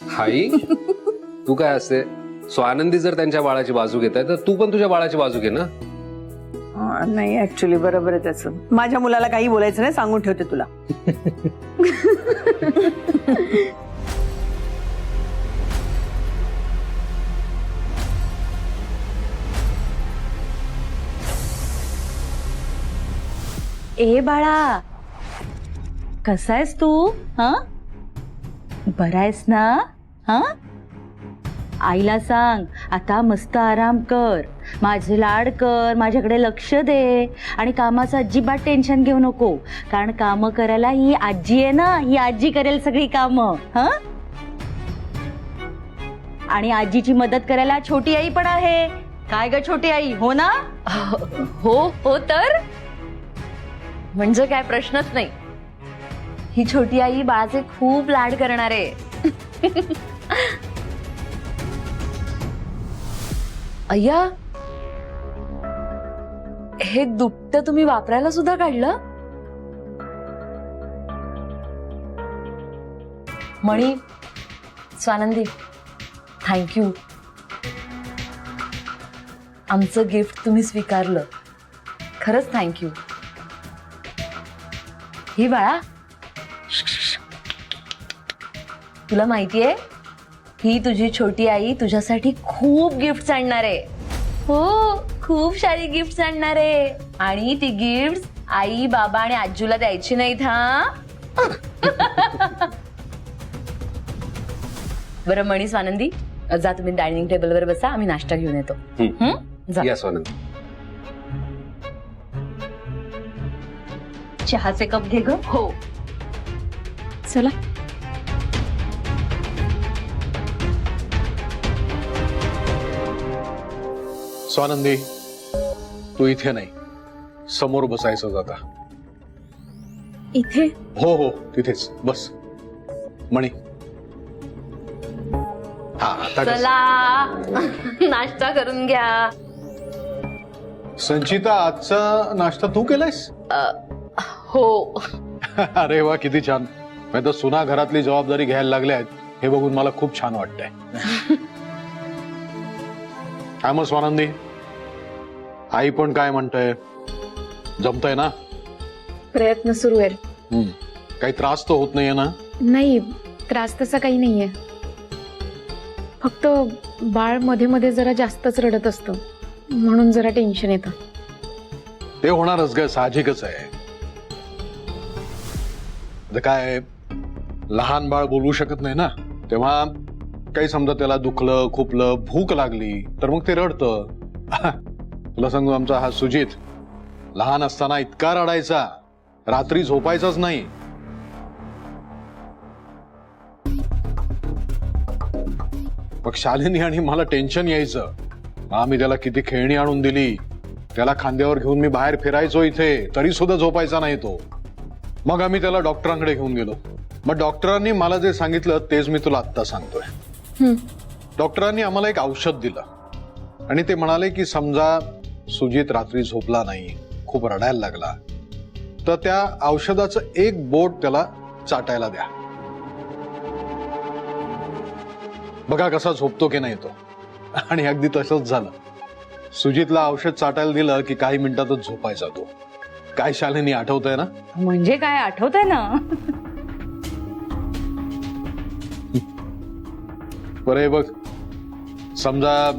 हाई तू काय असते स्वानंदी जर त्यांच्या बाळाची बाजू घेत आहे तर तू पण तुझ्या बाळाची बाजू घे ना. नाही ऍक्च्युली बरोबर आहे त्याचं. माझ्या मुलाला काही बोलायचं नाही, सांगून ठेवते तुला. ए बाळा, कसा आहेस तू? हा, बरा आहेस ना? हा, आईला सांग आता मस्त आराम कर, माझे लाड कर, माझ्याकडे लक्ष दे आणि कामाचं अजिबात टेन्शन घेऊ नको, कारण काम करायला ही आजी आहे ना, ही आजी करेल सगळी कामं. हा, आणि आजीची मदत करायला छोटी आई पण आहे. काय ग छोटी आई, हो ना? हो हो, तर म्हणजे काय प्रश्नच नाही. ही छोटी आई बाळाचे खूप लाड करणार आहे. अय्या, हे दुपटं तुम्ही वापरायला सुद्धा काढलं? मणी, स्वानंदी, थँक्यू. आमचं गिफ्ट तुम्ही स्वीकारलं, खरंच थँक्यू. ही बाळा, तुला माहितीये ही तुझी छोटी आई तुझ्यासाठी खूप गिफ्ट आणणार आहे. हो, खूप सारी गिफ्ट आणणार आहे. आणि ती गिफ्ट आई, बाबा आणि आजूला द्यायची नाहीत. हा, बरं मणी, स्वानंदी, जा तुम्ही डायनिंग टेबलवर बसा, आम्ही नाश्ता घेऊन येतो. जा. या स्वानंदी. चहाचे कप घे ग. हो. चला. स्वानंदी, तू इथे नाही, समोर बसायचं जाता. इथे? हो हो, तिथेच बस. मणी, हा आता कसं? चला नाश्ता करून घ्या. संचिता, आजचा नाश्ता तू केलायस? हो. अरे वा, किती छान. मी तर सुना घरातली जबाबदारी घ्यायला लागल्या आहेत हे बघून मला खूप छान वाटतंय. काय मग स्वानंदी, आई पण काय म्हणतंय? जमतंय ना? प्रयत्न सुरू आहे. काही त्रास तर होत नाहीये ना? नाही, त्रास तसा काही नाहीये. फक्त बाळ मध्ये मध्ये जरा जास्तच रडत असतं, म्हणून जरा टेन्शन येतं. ते होणारच ग, साहजिकच आहे. काय लहान बाळ बोलू शकत नाही ना, तेव्हा काही समजा त्याला दुखलं, खुपलं, भूक लागली तर मग ते रडतं. तुला सांगू, आमचा हा सुजित लहान असताना इतका रडायचा, रात्री झोपायचाच नाही. मग शालिनी आणि मला टेन्शन यायचं. आम्ही त्याला किती खेळणी आणून दिली, त्याला खांद्यावर घेऊन मी बाहेर फिरायचो इथे, तरी सुद्धा झोपायचा नाही तो. मग आम्ही त्याला डॉक्टरांकडे घेऊन गेलो. मग डॉक्टरांनी मला जे सांगितलं तेच मी तुला आत्ता सांगतोय. डॉक्टरांनी आम्हाला एक औषध दिलं आणि ते म्हणाले की समजा सुजित रात्री झोपला नाही, खूप रडायला लागला, तर त्या औषधाचं एक बोट त्याला चाटायला द्या. बघा कसा झोपतो की नाही तो. आणि अगदी तसंच झालं. सुजितला औषध चाटायला दिलं की काही मिनिटातच झोपायचा तो. काय शालिनी, आठवतंय ना? म्हणजे काय, आठवतंय ना? बरं, हे बघ, समजा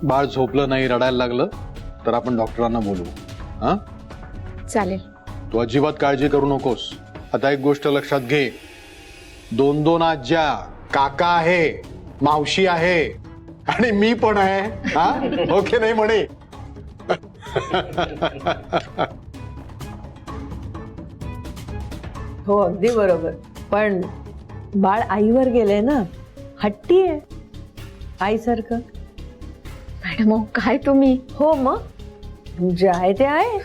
बाळ झोपलं नाही, रडायला लागलं तर आपण डॉक्टरांना बोलवू. हा, चालेल. तू अजिबात काळजी करू नकोस. आता एक गोष्ट लक्षात घे, 2-2 आज्या, काका आहे, मावशी आहे आणि मी पण आहे. हा, ओके नाही म्हणे? हो, अगदी बरोबर. पण बाळ आईवर गेलंय ना, हट्टी आहे आईसारखं. मॅडम, अहो, काय तुम्ही? हो, मग जे आहे ते आहे.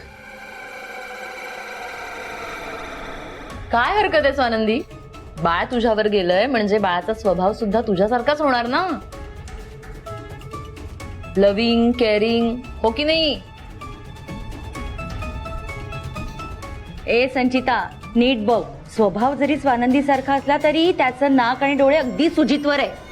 काय हरकत आहे स्वानंदी? बाळ तुझ्यावर गेलंय म्हणजे बाळाचा स्वभाव सुद्धा तुझ्यासारखाच होणार ना. लव्हिंग, केअरिंग, हो की नाही? ए संचिता, नीट बघ, स्वभाव जरी स्वानंदी सारखा असला तरी त्याचं नाक आणि डोळे अगदी सुजितवर आहे.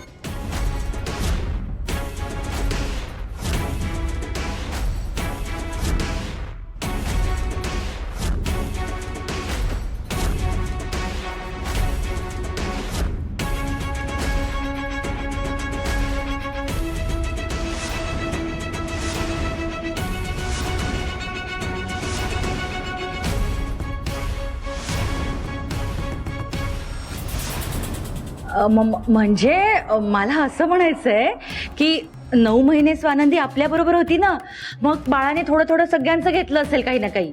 म्हणजे मला असं म्हणायचंय की 9 महिने स्वानंदी आपल्या बरोबर होती ना, मग बाळाने थोडं थोडं सगळ्यांचं घेतलं असेल काही ना काही.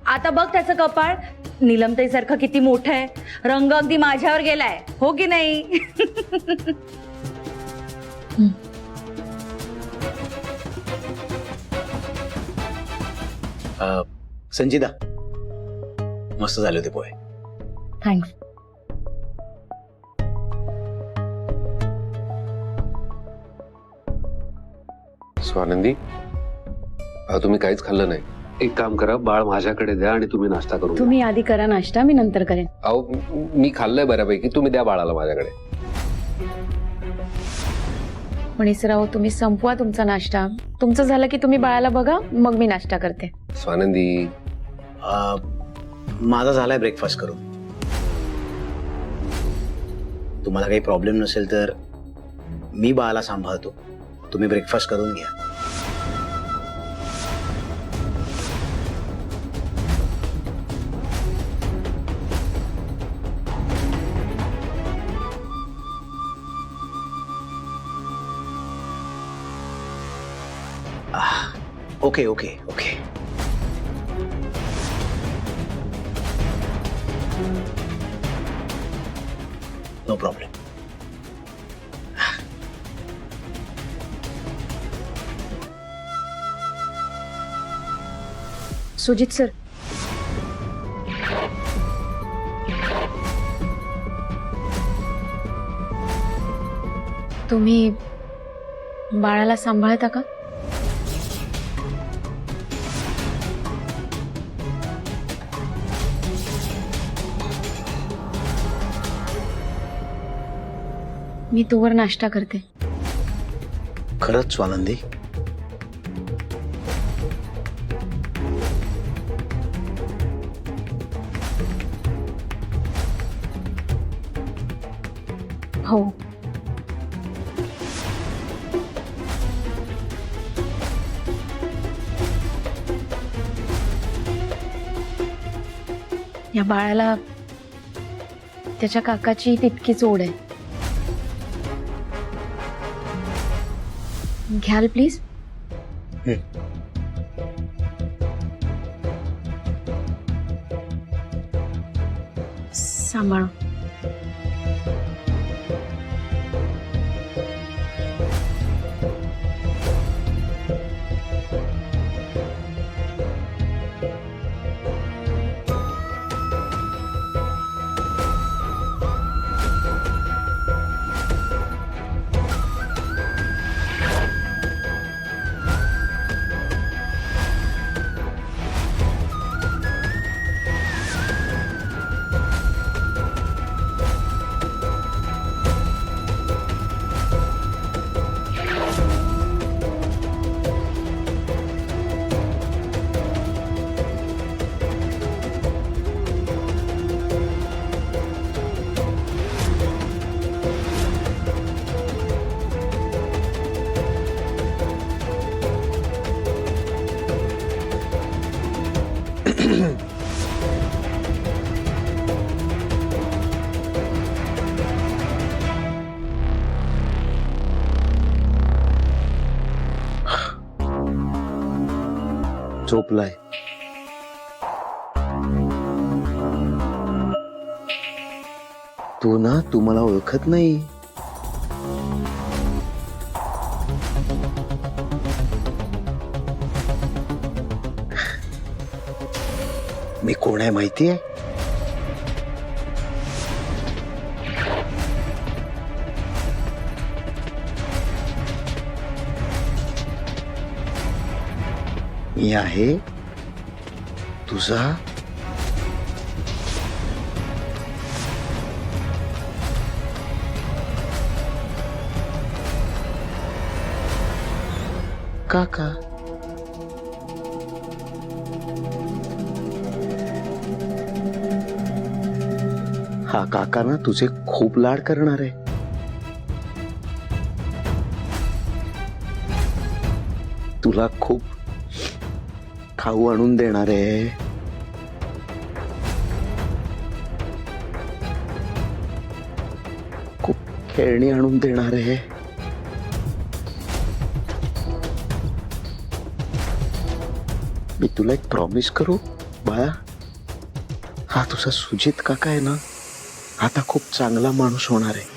आता बघ त्याचं कपाळ नीलमताई सारखं किती मोठं आहे, रंग अगदी माझ्यावर गेलाय, हो की नाही? संजिता, मस्त झाले होते पोहे. थँक्स. स्वानंदी, तुम्ही काहीच खाल्लं नाही. एक काम करा, बाळ माझ्याकडे द्या आणि तुम्ही नाश्ता करून घ्या. तुम्ही आधी करा नाश्ता, मी नंतर करेन. अहो, मी खाल्लंय बऱ्यापैकी, तुम्ही द्या बाळाला माझ्याकडे. मनीषराव, तुम्ही संपवा तुमचा नाश्ता. तुमचं झालं की तुम्ही बाळाला बघा, मग मी नाश्ता करते. स्वानंदी, माझा झालाय ब्रेकफास्ट करून. तुम्हाला काही प्रॉब्लेम नसेल तर मी बाळाला सांभाळतो, तुम्ही ब्रेकफास्ट करून घ्या. Okay okay okay. No problem. Sujit sir, तुम्ही बाळाला सांभाळता का? मी तोवर नाश्ता करते. खरंच स्वानंदी? हो. या बाळाला त्याच्या काकाची तितकीच ओढ आहे. घ्याल प्लीज? सांभाळा. झोपलाय. तू मला ओळखत नाही. मी कोण आहे माहितीये? मी आहे तुझा काका. हा काका ना तुझे खूप लाड करणार आहे. तुला खूप खाऊ आणून देणार आहे. खूप खेळणी आणून देणार आहे. मी तुला एक प्रॉमिस करू बाळा, हा तुझा सुजित काका आहे ना, आता खूप चांगला माणूस होणार आहे.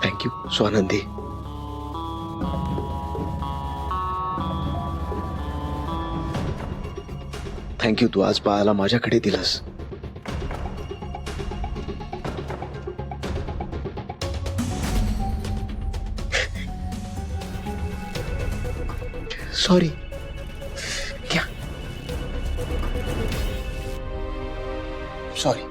थँक्यू स्वानंदी. थँक्यू, तू आज बाळाला माझ्याकडे दिलास. सॉरी. क्या सॉरी.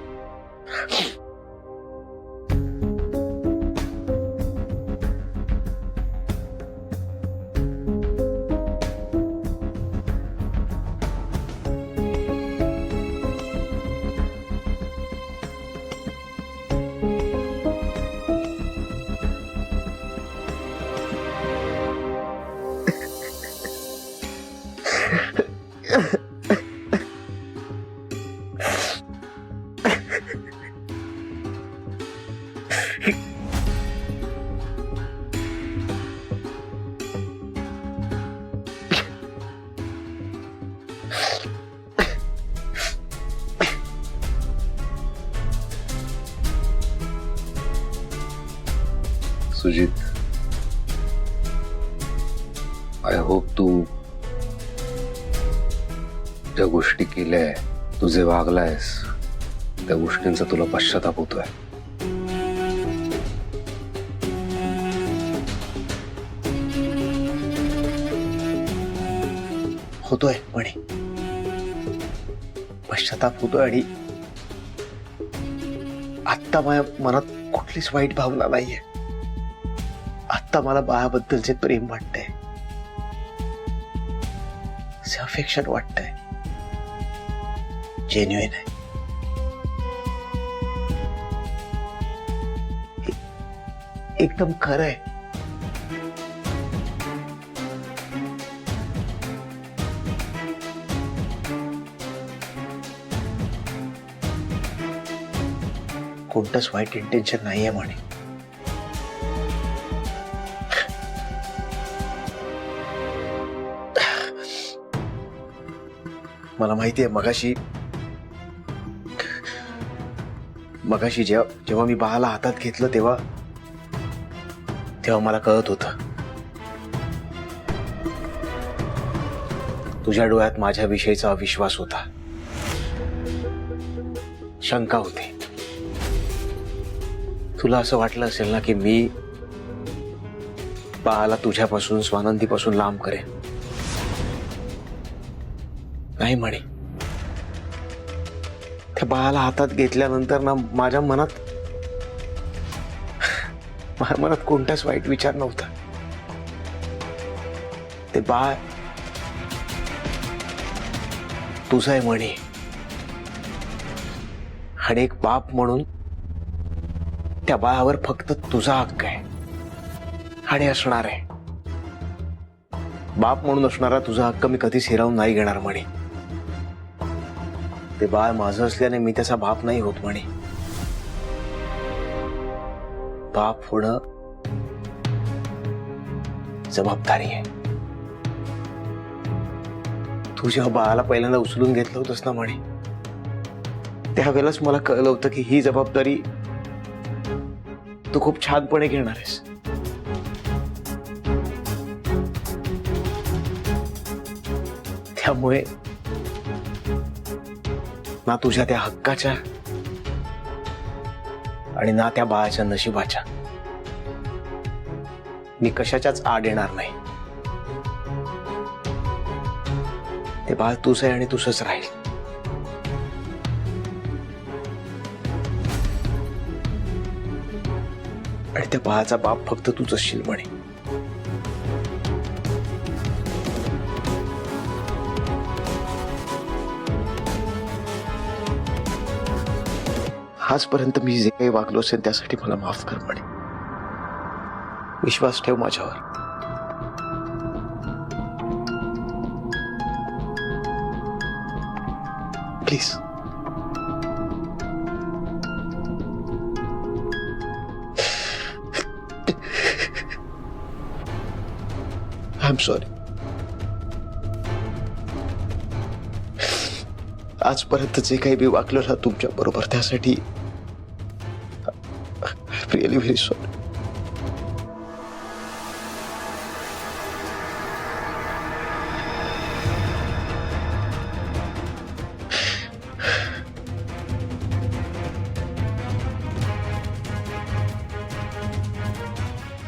सुजित, आय होप तू ज्या गोष्टी केल्या, तू जे वागलायस त्या गोष्टींचा तुला पश्चाताप होतोय. होतोय म्हणे, पश्चाताप होतोय. आणि आत्ता माझ्या मनात कुठलीच वाईट भावना नाहीये. आत्ता मला बाळाबद्दलचे प्रेम वाटतंय, अफेक्शन वाटतंय, जेन्युइन आहे. एकदम खरं आहे. कोणतंच वाईट इंटेन्शन नाहीये म्हणे. मला माहितीये, मगाशी जेव्हा मी बाळाला हातात घेतलं तेव्हा मला कळत होतं, तुझ्या डोळ्यात माझ्याविषयीचा अविश्वास होता, शंका होती. तुला असं वाटलं असेल ना की मी बाळाला तुझ्यापासून, स्वानंदीपासून लांब करेन. नाही म्हणे, त्या बाळाला हातात घेतल्यानंतर ना माझ्या मनात कोणताच वाईट विचार नव्हता. ते बाळ तुझं आहे म्हणे, आणि एक बाप म्हणून त्या बाळावर फक्त तुझा हक्क आहे आणि असणार आहे. बाप म्हणून असणारा तुझा हक्क मी कधीच हिरावून नाही घेणार म्हणे. ते बाळ माझं असल्याने मी त्याचा बाप नाही होत म्हणे. बाप होणं जबाबदारी आहे. तू जेव्हा बाळाला पहिल्यांदा उचलून घेतलं होतंस ना म्हणे, त्यावेळेलाच मला कळलं होतं की ही जबाबदारी तू खूप छानपणे घेणार आहेस. त्यामुळे ना तुझ्या त्या हक्काच्या आणि ना त्या बाळाच्या नशिबाच्या मी कशाच्याच आड येणार नाही. ते बाळ तुझं आहे आणि तुझंच राहील. आणि त्या बाळाचा बाप फक्त तुझं असशील म्हणे. आजपर्यंत मी जे काही वागलो असेल त्यासाठी मला माफ कर म्हणे. विश्वास ठेव माझ्यावर. प्लीज. I am sorry. आजपर्यंत जे काही मी वागलो ना तुमच्या बरोबर त्यासाठी रिअली व्हेरी सॉरी.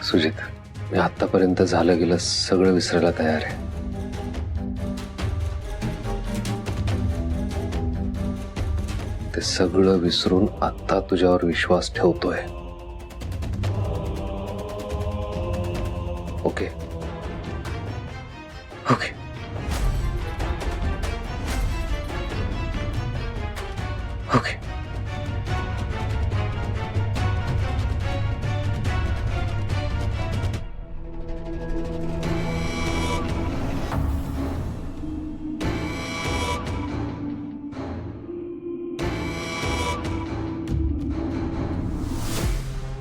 सुजित, मी आतापर्यंत झालं गेलं सगळं विसरायला तयार आहे. ते सगळं विसरून आता तुझ्यावर विश्वास ठेवतोय. Okay okay. ओके.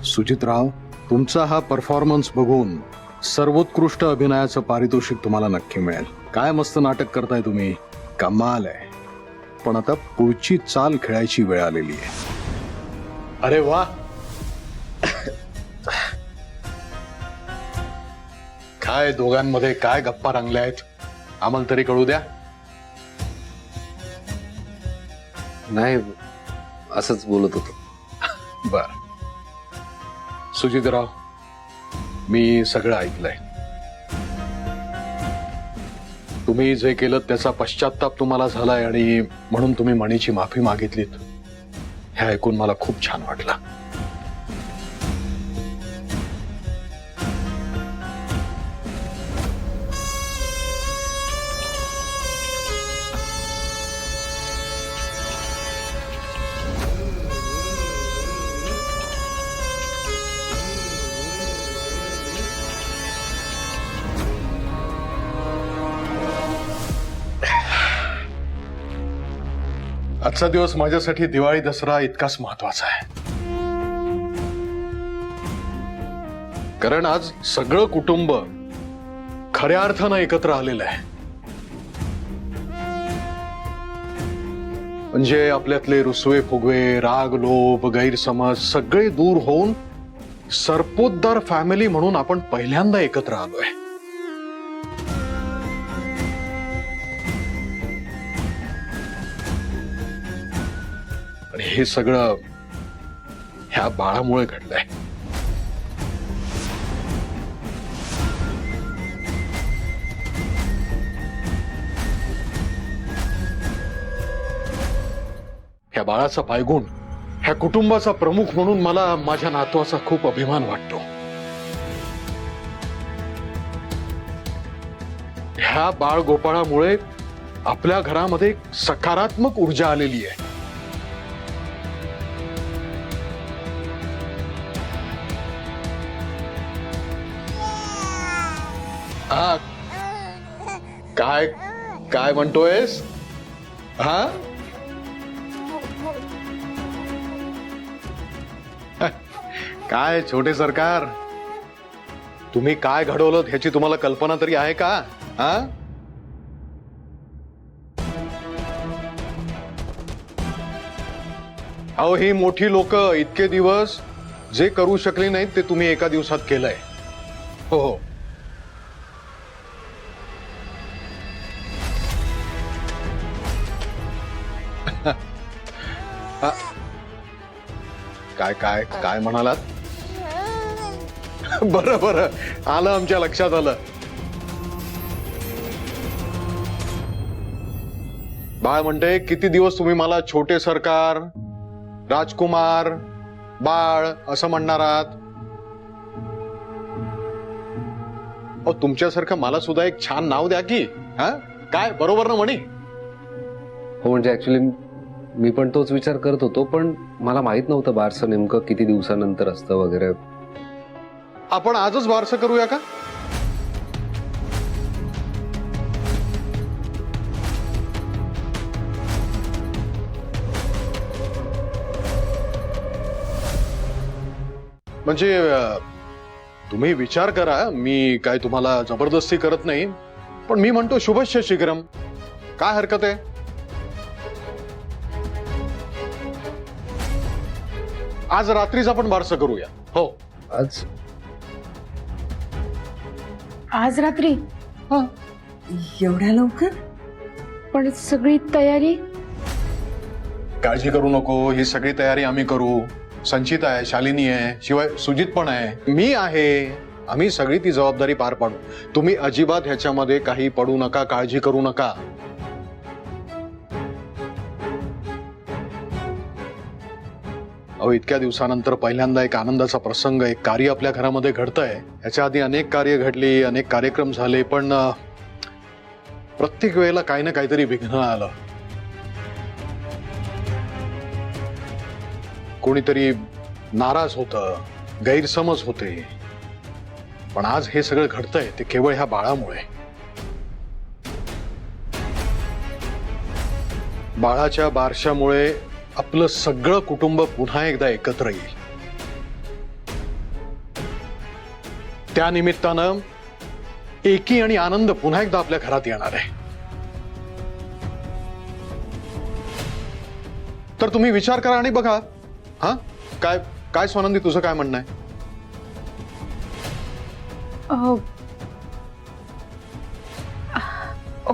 सुजितराव, तुमचा हा परफॉर्मन्स बघून सर्वोत्कृष्ट अभिनयाचं पारितोषिक तुम्हाला नक्की मिळेल. काय मस्त नाटक करताय तुम्ही, कमाल आहे. पण आता पुढची चाल खेळायची वेळ आलेली आहे. अरे वा. काय दोघांमध्ये काय गप्पा रंगल्या आहेत, आम्हाला तरी कळू द्या. नाही, असंच बोलत होतो. बर. सुजितराव, मी सगळं ऐकलंय. तुम्ही जे केलं त्याचा पश्चाताप तुम्हाला झालाय आणि म्हणून तुम्ही मणीची माफी मागितलीत. हे ऐकून मला खूप छान वाटलं. आजचा दिवस माझ्यासाठी दिवाळी दसरा इतकाच महत्वाचा आहे. कारण आज सगळं कुटुंब खऱ्या अर्थानं एकत्र आलेलं आहे. म्हणजे आपल्यातले रुसवे फुगवे, राग लोभ, गैरसमज सगळे दूर होऊन सरपोतदार फॅमिली म्हणून आपण पहिल्यांदा एकत्र आलोय. हे सगळं ह्या बाळामुळे घडलंय. ह्या बाळाचा पायगुण, ह्या कुटुंबाचा प्रमुख म्हणून मला माझ्या नातवाचा खूप अभिमान वाटतो. ह्या बाळ गोपाळामुळे आपल्या घरामध्ये एक सकारात्मक ऊर्जा आलेली आहे. हा, काय काय म्हणतोयस? हा, काय छोटे सरकार, तुम्ही काय घडवलं ह्याची तुम्हाला कल्पना तरी आहे का? हा, अहो ही मोठी लोक इतके दिवस जे करू शकले नाहीत ते तुम्ही एका दिवसात केलंय. हो हो. काय काय काय म्हणालात? बरं बरं, आलं, आमच्या लक्षात आलं. बाळ म्हणते किती दिवस तुम्ही मला छोटे सरकार, राजकुमार, बाळ असं म्हणणार आहात? अहो, तुमच्यासारखं मला सुद्धा एक छान नाव द्या की. हा काय, बरोबर ना म्हणे? हो म्हणजे ऍक्च्युली मी पण तोच विचार करत होतो, पण मला माहित नव्हतं बारसं नेमकं किती दिवसानंतर असतं वगैरे. आपण आजच बारसं करूया का? म्हणजे तुम्ही विचार करा, मी काय तुम्हाला जबरदस्ती करत नाही, पण मी म्हणतो शुभस्य शीघ्रम. काय हरकत आहे? आज रात्रीच आपण बारसं करूया. हो, आज आज रात्री? एवढ्या लवकर? पण सगळी तयारी? काळजी करू नको, ही सगळी तयारी आम्ही करू. संचिता आहे, शालिनी आहे, शिवाय सुजित पण आहे, मी आहे. आम्ही सगळी ती जबाबदारी पार पाडू. तुम्ही अजिबात ह्याच्यामध्ये काही पडू नका, काळजी करू नका. अहो, इतक्या दिवसानंतर पहिल्यांदा एक आनंदाचा प्रसंग, एक कार्य आपल्या घरामध्ये घडतंय. याच्या आधी अनेक कार्य घडली, अनेक कार्यक्रम झाले, पण प्रत्येक वेळेला काही ना काहीतरी विघ्न आलं. कोणीतरी नाराज होतं, गैरसमज होते. पण आज हे सगळं घडतंय ते केवळ ह्या बाळामुळे. बाळाच्या बारशामुळे आपलं सगळं कुटुंब पुन्हा एकदा एकत्र येईल. त्या निमित्तानं एकी आणि आनंद पुन्हा एकदा आपल्या घरात येणार आहे. तर तुम्ही विचार करा आणि बघा. हा काय काय स्वानंदी, तुझं काय म्हणणं आहे?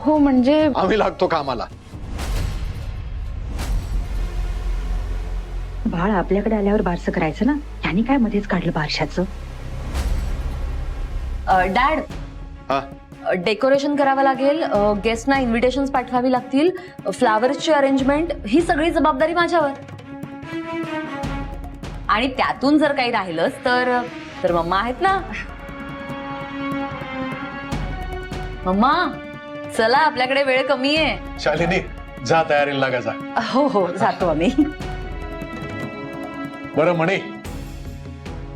हो म्हणजे आम्ही लागतो कामाला. बाळ आपल्याकडे आल्यावर बारसं करायचं ना, यांनी काय मध्येच काढलं बारशाचं? डॅड, हा, डेकोरेशन करावं लागेल, गेस्टना इन्व्हिटेशन्स पाठवावी लागतील, फ्लावर्सची अरेंजमेंट, ही सगळी जबाबदारी माझ्यावर. आणि त्यातून जर काही राहिलंच तर मम्मा आहेत ना. मम्मा चला, आपल्याकडे वेळ कमी आहे. शालिनी जा, तयारीला लागा जा. हो हो, जातो आम्ही. बरं म्हणे,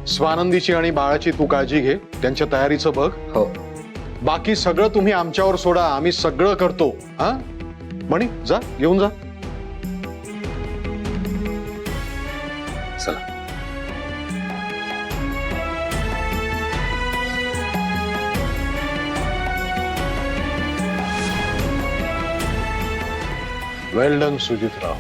स्वानंदीची आणि बाळाची तू काळजी घे, त्यांच्या तयारीचं बघ. हो. बाकी सगळं तुम्ही आमच्यावर सोडा, आम्ही सगळं करतो. हा म्हणे, जा घेऊन जा. चला. वेल डन सुजितराव.